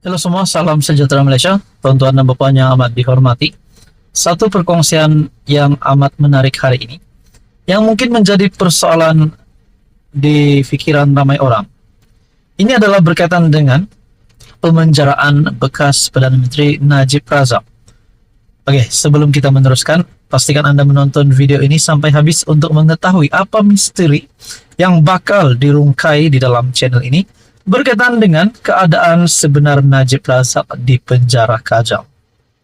Halo semua, salam sejahtera Malaysia, tuan-tuan dan puan yang amat dihormati. Satu perkongsian yang amat menarik hari ini, yang mungkin menjadi persoalan di fikiran ramai orang. Ini adalah berkaitan dengan pemenjaraan bekas Perdana Menteri Najib Razak. Oke, sebelum kita meneruskan, pastikan Anda menonton video ini sampai habis untuk mengetahui apa misteri yang bakal dirungkai di dalam channel ini berkaitan dengan keadaan sebenar Najib Razak di penjara Kajang.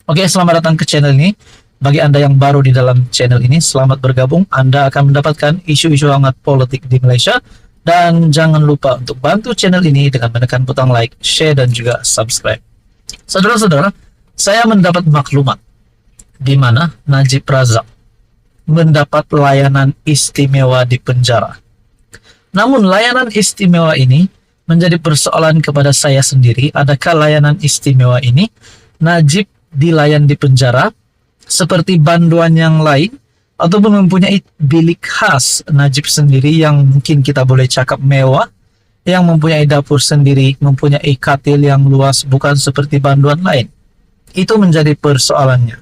Oke, selamat datang ke channel ini. Bagi Anda yang baru di dalam channel ini, selamat bergabung. Anda akan mendapatkan isu-isu hangat politik di Malaysia. Dan jangan lupa untuk bantu channel ini dengan menekan butang like, share, dan juga subscribe. Saudara-saudara, saya mendapat maklumat di mana Najib Razak mendapat layanan istimewa di penjara. Namun layanan istimewa ini menjadi persoalan kepada saya sendiri. Adakah layanan istimewa ini Najib dilayan di penjara seperti banduan yang lain, ataupun mempunyai bilik khas Najib sendiri yang mungkin kita boleh cakap mewah, yang mempunyai dapur sendiri, mempunyai katil yang luas, bukan seperti banduan lain? Itu menjadi persoalannya.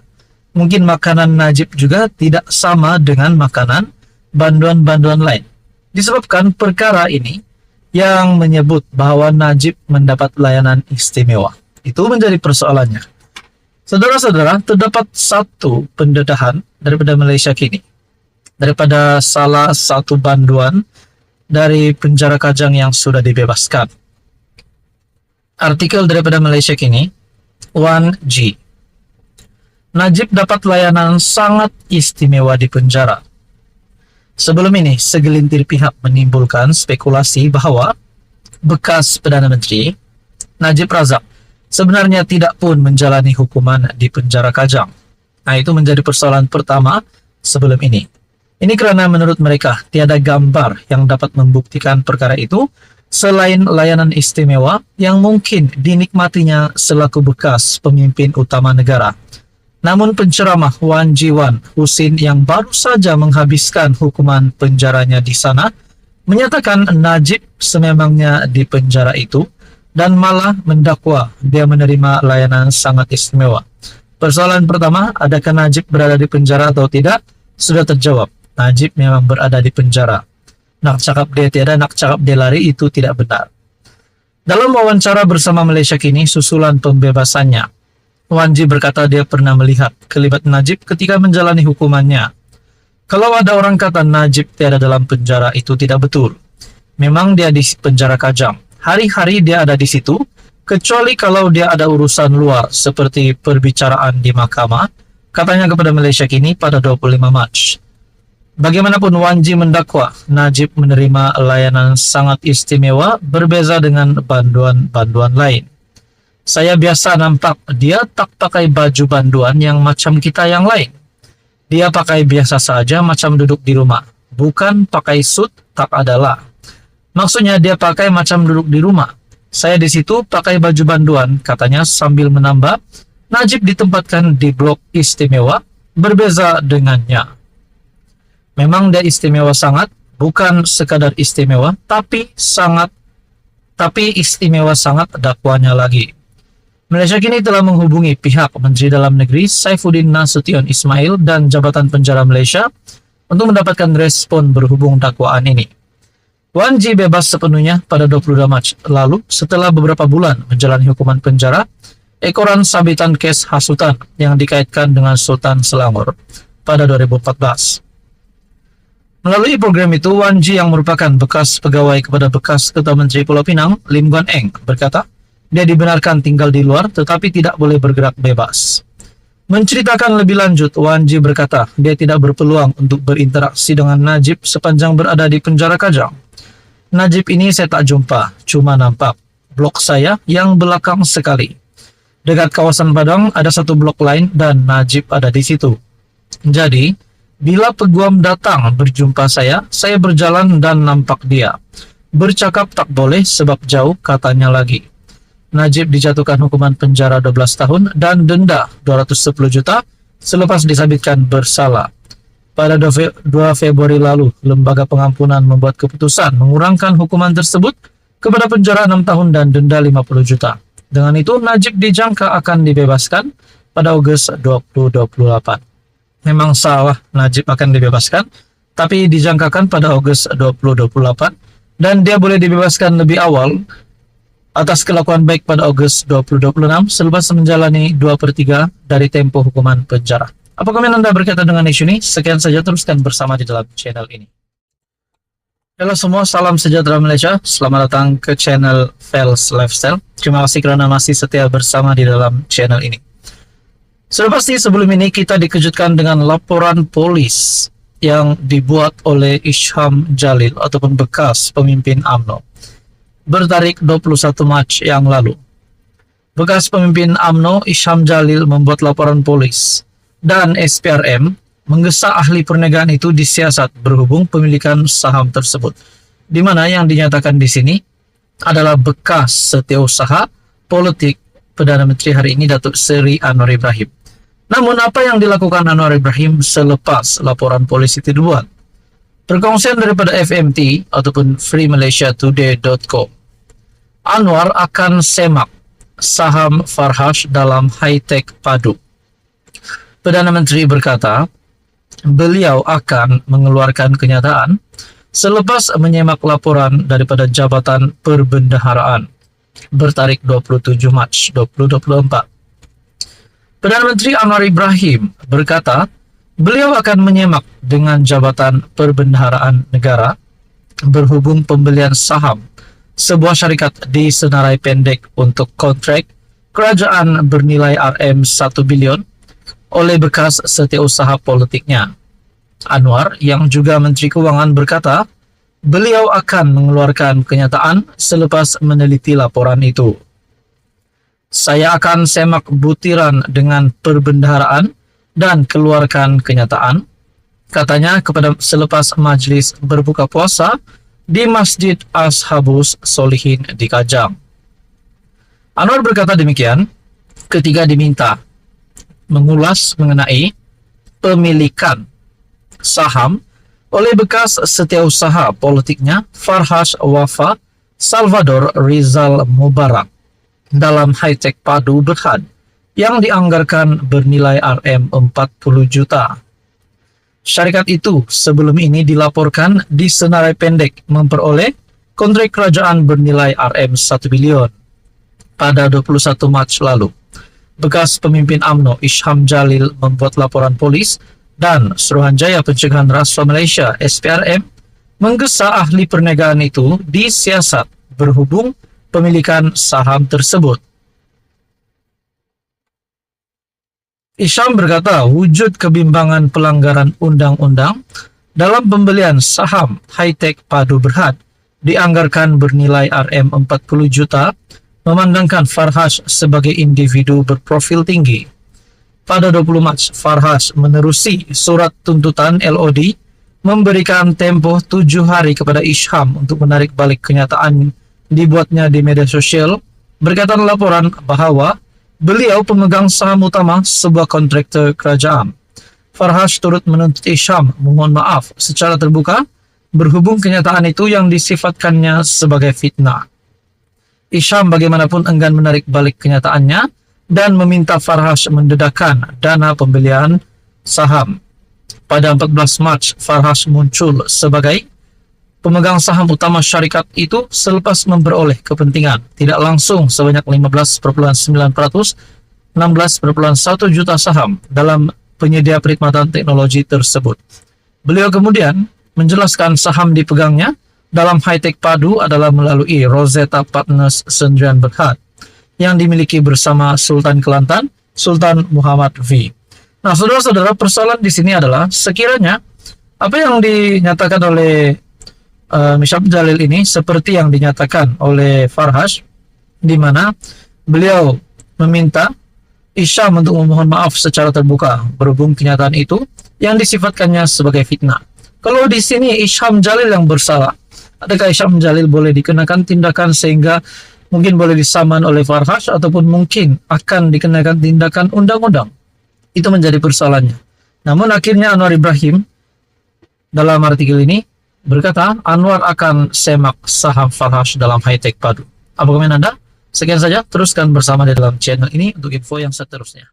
Mungkin makanan Najib juga tidak sama dengan makanan banduan-banduan lain. Disebabkan perkara ini yang menyebut bahwa Najib mendapat layanan istimewa. Itu menjadi persoalannya. Saudara-saudara, terdapat satu pendedahan daripada Malaysia kini, daripada salah satu banduan dari penjara Kajang yang sudah dibebaskan. Artikel daripada Malaysia kini, 1G. Najib dapat layanan sangat istimewa di penjara. Sebelum ini, segelintir pihak menimbulkan spekulasi bahwa bekas Perdana Menteri Najib Razak sebenarnya tidak pun menjalani hukuman di penjara Kajang. Nah, itu menjadi persoalan pertama sebelum ini. Ini kerana menurut mereka tiada gambar yang dapat membuktikan perkara itu selain layanan istimewa yang mungkin dinikmatinya selaku bekas pemimpin utama negara. Namun penceramah Wan Jiwan Husin yang baru saja menghabiskan hukuman penjaranya di sana menyatakan Najib sememangnya di penjara itu dan malah mendakwa dia menerima layanan sangat istimewa. Persoalan pertama, adakah Najib berada di penjara atau tidak? Sudah terjawab, Najib memang berada di penjara. Nak cakap dia tiada, nak cakap dia lari, itu tidak benar. Dalam wawancara bersama Malaysia Kini susulan pembebasannya, Wanji berkata dia pernah melihat kelibat Najib ketika menjalani hukumannya. Kalau ada orang kata Najib tiada dalam penjara, itu tidak betul. Memang dia di penjara Kajang. Hari-hari dia ada di situ, kecuali kalau dia ada urusan luar seperti perbicaraan di mahkamah, katanya kepada Malaysia Kini pada 25 Mac. Bagaimanapun Wanji mendakwa Najib menerima layanan sangat istimewa berbeza dengan banduan-banduan lain. Saya biasa nampak dia tak pakai baju banduan yang macam kita yang lain. Dia pakai biasa saja macam duduk di rumah. Bukan pakai suit, tak adalah. Maksudnya dia pakai macam duduk di rumah. Saya di situ pakai baju banduan, katanya sambil menambah, Najib ditempatkan di blok istimewa, berbeza dengannya. Memang dia istimewa sangat, bukan sekadar istimewa, tapi istimewa sangat dakwanya lagi. Malaysia Kini telah menghubungi pihak Menteri Dalam Negeri Saifuddin Nasution Ismail dan Jabatan Penjara Malaysia untuk mendapatkan respon berhubung dakwaan ini. Wan Ji bebas sepenuhnya pada 22 Mac lalu setelah beberapa bulan menjalani hukuman penjara ekoran sabitan kes hasutan yang dikaitkan dengan Sultan Selangor pada 2014. Melalui program itu, Wan Ji yang merupakan bekas pegawai kepada bekas Ketua Menteri Pulau Pinang, Lim Guan Eng, berkata, dia dibenarkan tinggal di luar tetapi tidak boleh bergerak bebas. Menceritakan lebih lanjut, Wan Ji berkata dia tidak berpeluang untuk berinteraksi dengan Najib sepanjang berada di penjara Kajang. Najib ini saya tak jumpa, cuma nampak blok saya yang belakang sekali. Dekat kawasan Padang ada satu blok lain dan Najib ada di situ. Jadi, bila peguam datang berjumpa saya berjalan dan nampak dia. Bercakap tak boleh sebab jauh, katanya lagi. Najib dijatuhkan hukuman penjara 12 tahun dan denda 210 juta selepas disabitkan bersalah. Pada 2 Februari lalu, Lembaga Pengampunan membuat keputusan mengurangkan hukuman tersebut kepada penjara 6 tahun dan denda 50 juta. Dengan itu, Najib dijangka akan dibebaskan pada Agustus 2028. Memang salah Najib akan dibebaskan, tapi dijangkakan pada Agustus 2028 dan dia boleh dibebaskan lebih awal atas kelakuan baik pada Agustus 2026 selepas menjalani 2/3 dari tempoh hukuman penjara. Apa komen Anda berkaitan dengan isu ini? Sekian saja, teruskan bersama di dalam channel ini. Halo semua, salam sejahtera Malaysia. Selamat datang ke channel Fels Lifestyle. Terima kasih kerana masih setia bersama di dalam channel ini. Sudah pasti sebelum ini kita dikejutkan dengan laporan polis yang dibuat oleh Isham Jalil ataupun bekas pemimpin UMNO bertarik 21 Mac yang lalu. Bekas pemimpin UMNO Isham Jalil membuat laporan polis dan SPRM menggesa ahli perniagaan itu disiasat berhubung pemilikan saham tersebut, di mana yang dinyatakan di sini adalah bekas setiausaha politik Perdana Menteri hari ini Datuk Seri Anwar Ibrahim. Namun apa yang dilakukan Anwar Ibrahim selepas laporan polisi itu dibuat? Perkongsian daripada FMT ataupun freemalaysiatoday.com, Anwar akan semak saham Farhash dalam high-tech padu. Perdana Menteri berkata, beliau akan mengeluarkan kenyataan selepas menyemak laporan daripada Jabatan Perbendaharaan bertarik 27 Mac 2024. Perdana Menteri Anwar Ibrahim berkata, beliau akan menyemak dengan Jabatan Perbendaharaan Negara berhubung pembelian saham sebuah syarikat di senarai pendek untuk kontrak kerajaan bernilai RM1 bilion oleh bekas setiausaha politiknya. Anwar yang juga Menteri Keuangan berkata, beliau akan mengeluarkan kenyataan selepas meneliti laporan itu. Saya akan semak butiran dengan perbendaharaan dan keluarkan kenyataan, katanya kepada selepas majlis berbuka puasa di Masjid Ashabus Solihin di Kajang. Anwar berkata demikian ketika diminta mengulas mengenai pemilikan saham oleh bekas setiausaha politiknya Farhash Wafa Salvador Rizal Mubarak dalam high-tech padu Berhad yang dianggarkan bernilai RM40 juta. Syarikat itu sebelum ini dilaporkan di senarai pendek memperoleh kontrak kerajaan bernilai RM1 bilion pada 21 Mac lalu. Bekas pemimpin UMNO Isham Jalil membuat laporan polis dan Suruhanjaya Pencegahan Rasuah Malaysia SPRM menggesa ahli perniagaan itu disiasat berhubung pemilikan saham tersebut. Isham berkata wujud kebimbangan pelanggaran undang-undang dalam pembelian saham high-tech padu Berhad dianggarkan bernilai RM40 juta memandangkan Farhash sebagai individu berprofil tinggi. Pada 20 Mac, Farhash menerusi surat tuntutan LOD memberikan tempoh 7 hari kepada Isham untuk menarik balik kenyataan dibuatnya di media sosial berkaitan laporan bahawa beliau pemegang saham utama sebuah kontraktor kerajaan. Farhash turut menuntut Isham memohon maaf secara terbuka berhubung kenyataan itu yang disifatkannya sebagai fitnah. Isham bagaimanapun enggan menarik balik kenyataannya dan meminta Farhash mendedahkan dana pembelian saham. Pada 14 Mac, Farhash muncul sebagai pemegang saham utama syarikat itu selepas memperoleh kepentingan tidak langsung sebanyak 15,9%, 16,1 juta saham dalam penyedia perkhidmatan teknologi tersebut. Beliau kemudian menjelaskan saham dipegangnya dalam high-tech padu adalah melalui Rosetta Partners Sdn Berhad yang dimiliki bersama Sultan Kelantan, Sultan Muhammad V. Nah, saudara-saudara, persoalan di sini adalah sekiranya apa yang dinyatakan oleh Isham Jalil ini seperti yang dinyatakan oleh Farhash, di mana beliau meminta Isham untuk memohon maaf secara terbuka berhubung kenyataan itu yang disifatkannya sebagai fitnah. Kalau di sini Isham Jalil yang bersalah, adakah Isham Jalil boleh dikenakan tindakan sehingga mungkin boleh disaman oleh Farhash ataupun mungkin akan dikenakan tindakan undang-undang? Itu menjadi persoalannya. Namun akhirnya Anwar Ibrahim dalam artikel ini berkata Anwar akan semak saham Farhash dalam high-tech padu. Apa komen Anda? Sekian saja, teruskan bersama di dalam channel ini untuk info yang seterusnya.